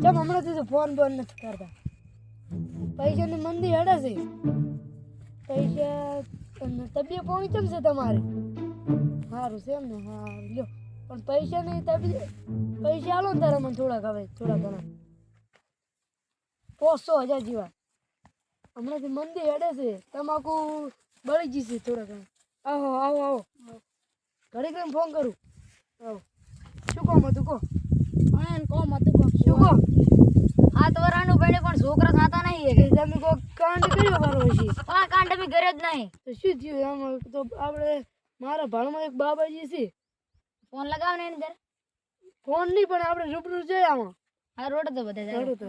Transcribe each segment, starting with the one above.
ચમ હમણાંથી તો ફોન બોન નથી કરતા. પૈસાની મંદી હેડે છે. પૈસા તબિયત પોણી કેમ છે તમારે? સારું છે એમ ને? હા લ્યો. પણ પૈસા નહીં તબિયત પૈસા આલો ને તારા મને થોડાક હવે થોડા ઘણા 500,000 જેવા. હમણાંથી મંદી હેડે છે. તમાકુ બળી જશે થોડા ઘણા. આવો આવો આવો ઘડી કરીને ફોન કરું. આવો શું કામ હતું કહો? કોમ હતું કહો. શું કહો? 7 વર્ષનું ભણે પણ છોકરા થતા નહીં. તમે કોઈ કાંડ કર્યો મારો હશે? હા, કાંડ બી કરે જ નહીં. તો શું થયું આમાં? તો આપણે મારા ભાણમાં એક બાબાજી છે. ફોન લગાવ ને એની જરા. ફોન નહીં પણ આપણે રૂબરૂ જઈએ આમાં. હા, રોડ તો બધા ચાલો તો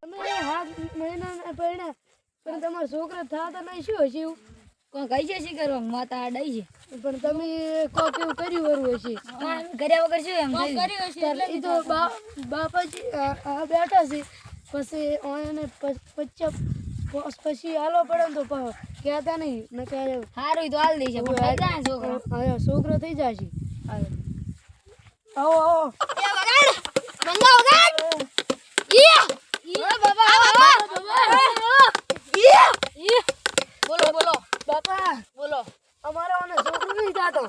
તમે 7 મહિના પહેલા પણ તમારા છોકરા થતા નહીં શું હશે એવું? કોઈ કઈ છે શી કરવા માતા ડઈ છે. પણ તમે કોક એવું કર્યું વરું હશે. કર્યા વગર શું એમ એ તો બાપાજી આ બેઠા છે. પછી એને પછી હાલવા પડે ને તો કહેતા નહીં ન કહે. સારું તો હાલ દઈ છે પણ થઈ જાય છોકરો. હા છોકરો થઈ જશે. આવો આવો બોલો બોલો બાપા બોલો. અમારો છોકરો નહીં થતો.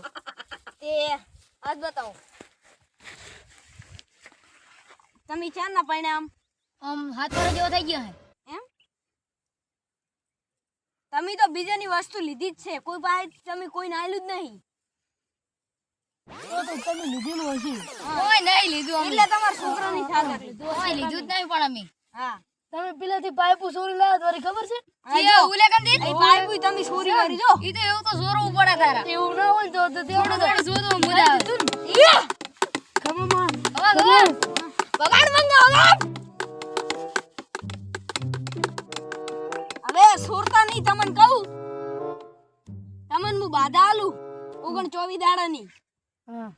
તે આજ બતાવો તમે ચાર ના પરિણામ 7 વર્ષ જેવો થઈ ગયો હે એમ. તમે તો બીજાની વસ્તુ લીધી જ છે. કોઈ પાસે તમે કોઈ નાયલું જ નહીં. તો તમે લીધેલું હશે. કોઈ નહીં લીધું એટલે તમારા છોકરાની સાથે લીધું. કોઈ લીધું જ નહીં પણ અમે. હા તમે પેલાથી પાઇપો ચોરી લાવ્યા તમારી ખબર છે? જે ઉલેકન દી એ પાઇપો તમે ચોરી કરી જો. ઈ તો એવું તો જોરવું પડે તારા. એવું ના હોય તો થોડું થોડું જોતો મજા આવે. ખમમાં બગાડ મંગા બગાડ. હવે સોરતા નહીં તમને કહું. તમને હું બાધા આલું 29 દાડાની. હા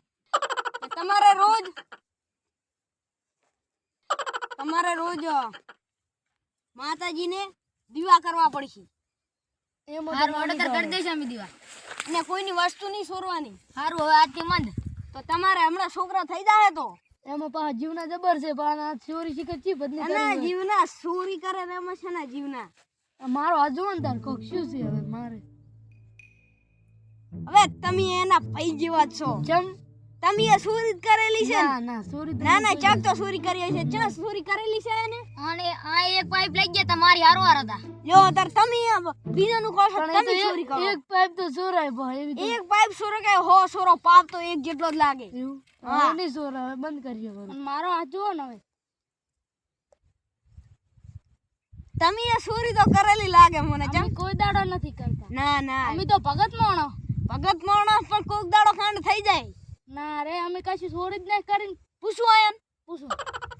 તમારે રોજ માતાજીને દીવા કરવા પડશે. એમાં હારું ઓર્ડર કરી દેશે અમે દીવા. અને કોઈની વસ્તુ નહીં ચોરવાની. હારું હવે આજથી મંદ. તો તમારે હમણાં છોકરા થઈ જાય તો એમાં પાછા જીવના જબર છે. પણ આ ચોરી શીખે ચી બદલી અને જીવના ચોરી કરે એમાં છે ને જીવના. મારો આ જોવો ને તાર કોક શું છે હવે મારે. હવે તમે એના પૈ જેવા છો. ચમ તમે એ ચોરી કરેલી છે? ના ના ચોરી ના ના ચાક તો ચોરી કરી છે. ચા ચોરી કરેલી છે એને? અને આ એક પાઇપ લઈ ગયા તમારી હારવાર હતા. લ્યો તાર તમે બીજાનું કહો છો તમે ચોરી કરો. એક પાઇપ તો ચોરાય ભાઈ. એવી એક પાઇપ ચોરો કે હો ચોરો પાપ તો એક જેટલો જ લાગે. એવું હા નહીં ચોરા હવે બંધ કરીએ વરું. મારો હાથ જોવો ને હવે. તમે એ ચોરી તો કરેલી લાગે મને. અમે કોઈ દાડો નથી કરતા. ના ના અમે તો ભગત માણો. ભગત માણસ પણ કોક દાડો ખાંડ થઈ જાય. ના રે અમે કશું ચોરી જ નહીં કરીને પૂછું આયન પૂછું.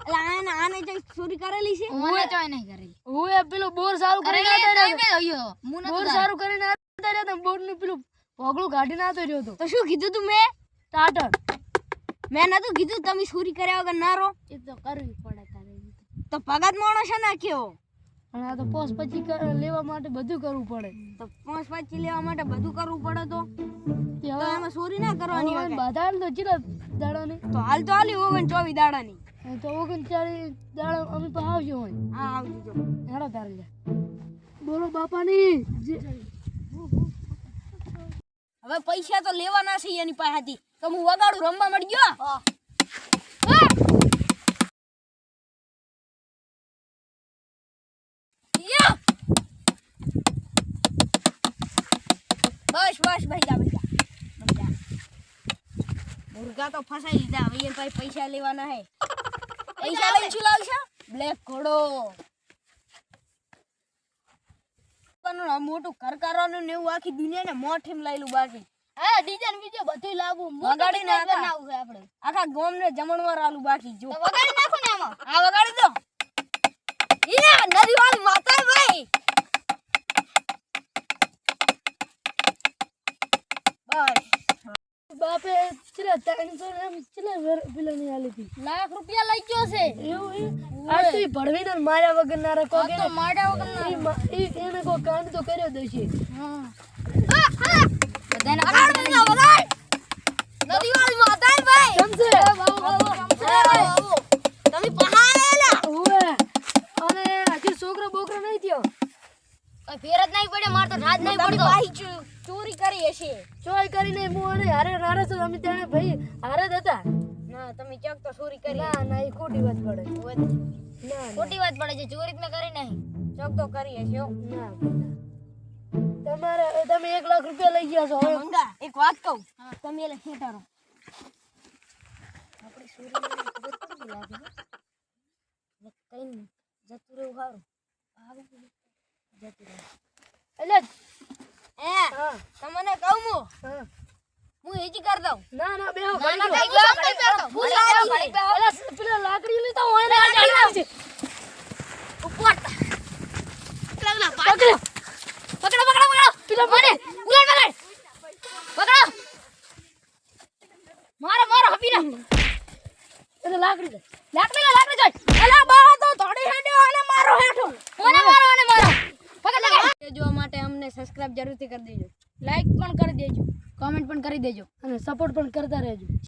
એટલે આને જે ચોરી કરેલી છે મને ચોય નહીં કરેલી. હું એ પેલું બોર સારું કરીને આતો રહ્યો. બોર સારું કરીને આતો રહ્યો તો બોર નું પેલું ભોગળું કાઢીને આતો રહ્યો તો. તો શું કીધું તું મેં? ટાટર મેં નતું કીધું તમે ચોરી કર્યા વગર ના રહો. એ તો કરવી પડે તારે. તો ભગત માણસ છે ને કેવો. અને આ તો પોસ પછી લેવા માટે બધું કરવું પડે. તો 5-5 લેવા માટે બધું કરવું પડે તો તે તો એમાં ચોરી ના કરવાની હોય. બધા તો ચીલા દાડો નહીં તો હાલ તો હાલી 29 દાડાની. તો 39 દાડો અમે પહાવજો હોય. હા આવજો. હેડો તારે લે. બોલો બાપાની હવે પૈસા તો લેવાના છે એની પાસેથી. તો હું વગાડું રમવા મળી ગયો. બસ બસ ભૈયા ભૈયા મુર્ગા તો ફસાઈ લીધા. હવે એ ભાઈ પૈસા લેવાના હે. પૈસા લઈને શું લાવશે? બ્લેક ઘોડો. મોટું ઘર કરવાનું ને એવું આખી દુનિયાને મોઠેમ લાયેલું બાકી. હા ડિઝાઇન બીજો બધું લાવું. વગાડીને બનાવવું છે આપણે. આખા ગામને જમણવાર આલું બાકી. જો તો વગાડી નાખો ને આમાં. આ વગાડી દો. ઈ નદી વાળી માતા ભાઈ. બસ બાપે ચલા 300 એમ ચલા પેલાની આલી હતી. લાખ રૂપિયા લઈ ગયો છે. એવું આ તો ભડવીને માર્યા વગર ના રાખો કે તો માર્યા વગર ના. એને કોઈ કાંડ તો કર્યો દેશે. હા બધાને વગાડ નદી વાળી માતા ભાઈ. કેમ છે? આવો ફેર જ નહીં પડે માર તો રાજ નહીં પડતો ભાઈ ચોરી કરી હશે ચોરી કરીને હું અને હારે નારે છે અમે ત્યાં ભાઈ હારે જ હતા ના તમે ચક તો ચોરી કરી ના ના એ ખોટી વાત પડે ના ખોટી વાત પડે છે ચોરી મેં કરી નહીં ચક તો કરી હશે હો. ના તમારે તમે 1 લાખ રૂપિયા લઈ ગયા છો હવે મંગા એક વાત કહું તમે એટલે ખેટારો આપણી ચોરી ખબર પડી લાગે ને કઈ જતું રહેવું સારું જતું રહેવું એટલે હા તમને કહું હા હું હેજી કર દઉં ના ના બેહો ના, ના, ઘડી બેહો, ઘડી બેહો, બેહો. બેહો. અલા, ઘડી બેહો. અલા, પેલા લાકડી લેતા હોય ને આ ચાલી આવશે. ઉપર પકડો પકડો. પકડો પકડો મને ઉલાડ પકડો મારો હપીના એટલે લાકડી દે. લાકડી જોઈ અલા બા તો થોડી હેડ્યો અને મારો હેઠો મને મારો પકડ જોવા માટે અમને સબસ્ક્રાઇબ જરૂરથી કરી દેજો લાઈક પણ કરી દેજો કમેન્ટ પણ કરી દેજો અને સપોર્ટ પણ કરતા રહેજો.